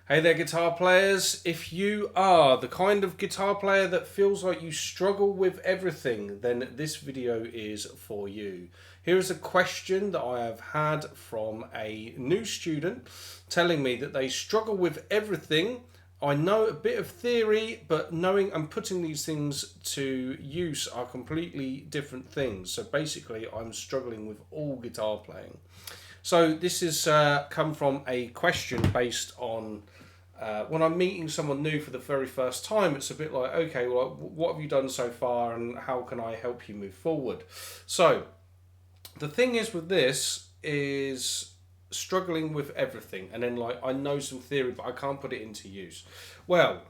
Hey there, guitar players. If you are the kind of guitar player that feels like you struggle with everything, then this video is for you. Here is a question that I have had from a new student telling me that they struggle with everything. I know a bit of theory, but knowing and putting these things to use are completely different things. So basically, I'm struggling with all guitar playing. So this has come from a question based on when I'm meeting someone new for the very first time. It's a bit like, okay, well, what have you done so far and how can I help you move forward? So the thing is with this is struggling with everything, and then like I know some theory but I can't put it into use. Well,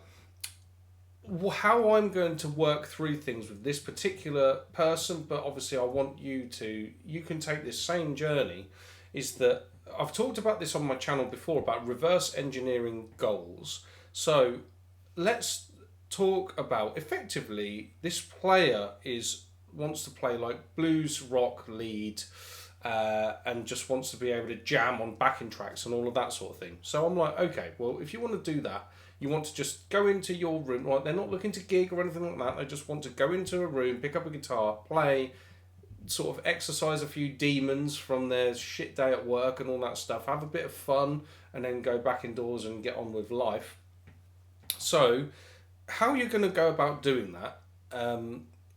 how I'm going to work through things with this particular person, but obviously I want you can take this same journey, is that I've talked about this on my channel before about reverse engineering goals. So let's talk about effectively this player wants to play like blues rock lead and just wants to be able to jam on backing tracks and all of that sort of thing. So I'm like, okay, well, if you want to do that, you want to just go into your room, right? They're not looking to gig or anything like that. They just want to go into a room, pick up a guitar, play, sort of exercise a few demons from their shit day at work and all that stuff, have a bit of fun, and then go back indoors and get on with life. So how you're going to go about doing that,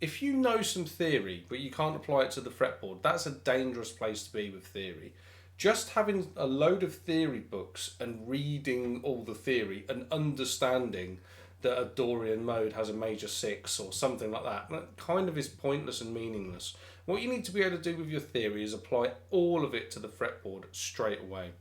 if you know some theory but you can't apply it to the fretboard, that's a dangerous place to be with theory. Just having a load of theory books and reading all the theory and understanding that a Dorian mode has a major 6 or something like that kind of is pointless and meaningless. What you need to be able to do with your theory is apply all of it to the fretboard straight away.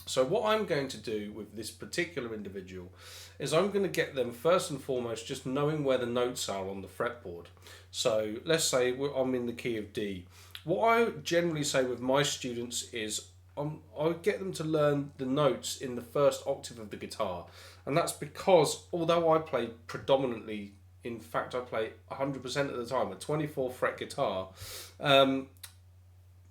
So what I'm going to do with this particular individual is I'm going to get them first and foremost just knowing where the notes are on the fretboard. So let's say I'm in the key of D. What I generally say with my students is I get them to learn the notes in the first octave of the guitar. And that's because although I play predominantly, in fact I play 100% of the time, a 24 fret guitar, a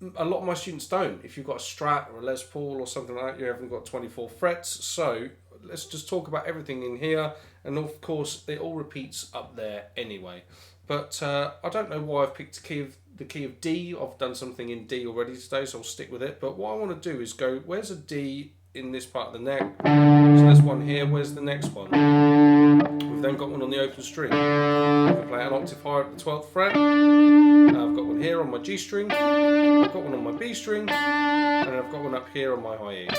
lot of my students don't. If you've got a Strat or a Les Paul or something like that, you haven't got 24 frets. So let's just talk about everything in here. And of course, it all repeats up there anyway. But I don't know why I've picked the key of D. I've done something in D already today, so I'll stick with it. But what I want to do is go, where's a D in this part of the neck? So there's one here. Where's the next one? We've then got one on the open string. I can play an octave higher at the 12th fret. I've got one here on my G string. I've got one on my B string. And I've got one up here on my high E.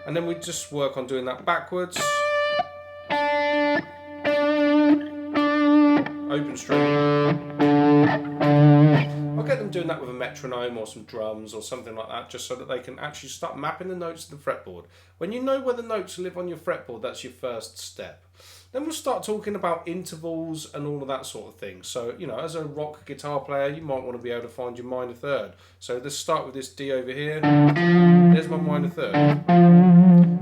And then we just work on doing that backwards. Open string. I'll get them doing that with a metronome or some drums or something like that, just so that they can actually start mapping the notes to the fretboard. When you know where the notes live on your fretboard, that's your first step. Then we'll start talking about intervals and all of that sort of thing. So, you know, as a rock guitar player, you might want to be able to find your minor third. So let's start with this D over here. There's my minor third.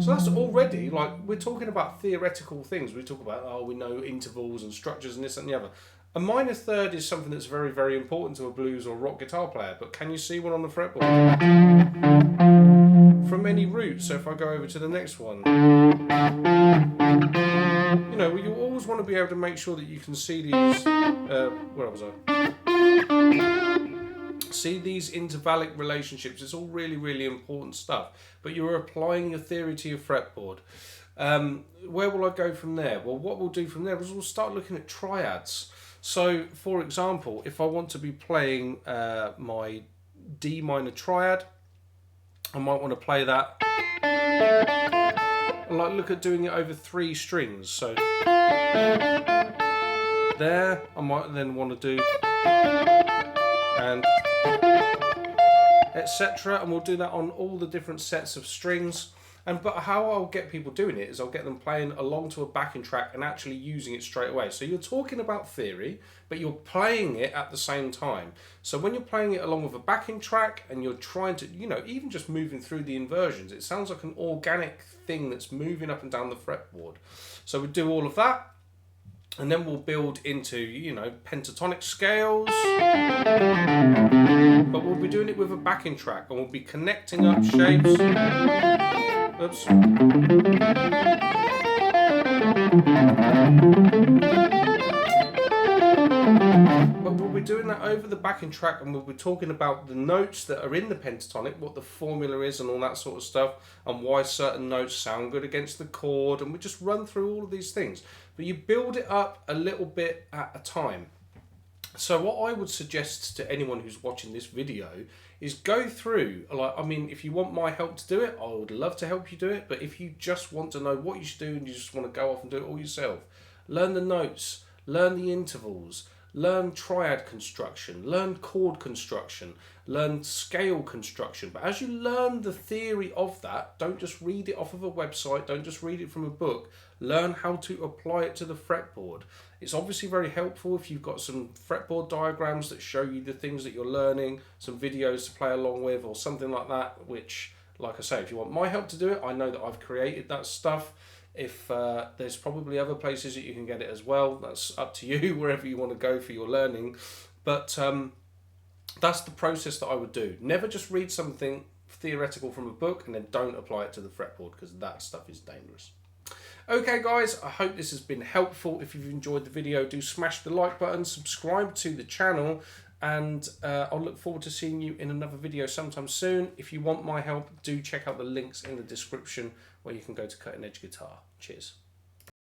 So that's already, like, we're talking about theoretical things. We talk about, oh, we know intervals and structures and this and the other. A minor third is something that's very, very important to a blues or rock guitar player. But can you see one on the fretboard? From any root. So if I go over to the next one, you know, you always want to be able to make sure that you can see these. Where was I? See these intervallic relationships. It's all really, really important stuff. But you're applying your theory to your fretboard. Where will I go from there? Well, what we'll do from there is we'll start looking at triads. So, for example, if I want to be playing my D minor triad, I might want to play that. I like look at doing it over 3 strings. So there, I might then want to do and etc. And we'll do that on all the different sets of strings. But how I'll get people doing it is I'll get them playing along to a backing track and actually using it straight away. So you're talking about theory, but you're playing it at the same time. So when you're playing it along with a backing track and you're trying to, you know, even just moving through the inversions, it sounds like an organic thing that's moving up and down the fretboard. So we do all of that. And then we'll build into, you know, pentatonic scales. But we'll be doing it with a backing track and we'll be connecting up shapes. Oops. But we'll be doing that over the backing track, and we'll be talking about the notes that are in the pentatonic, what the formula is and all that sort of stuff, and why certain notes sound good against the chord, and we just run through all of these things. But you build it up a little bit at a time. So what I would suggest to anyone who's watching this video is go through, like, I mean, if you want my help to do it, I would love to help you do it. But if you just want to know what you should do and you just want to go off and do it all yourself, learn the notes, learn the intervals, learn triad construction, learn chord construction, learn scale construction. But as you learn the theory of that, don't just read it off of a website, don't just read it from a book, learn how to apply it to the fretboard. It's obviously very helpful if you've got some fretboard diagrams that show you the things that you're learning, some videos to play along with or something like that, which, like I say, if you want my help to do it, I know that I've created that stuff. If there's probably other places that you can get it as well, that's up to you, wherever you want to go for your learning. But that's the process that I would do. Never just read something theoretical from a book and then don't apply it to the fretboard, because that stuff is dangerous. Okay guys, I hope this has been helpful. If you've enjoyed the video, do smash the like button, subscribe to the channel, and I'll look forward to seeing you in another video sometime soon. If you want my help, do check out the links in the description where you can go to Cutting Edge Guitar. Cheers.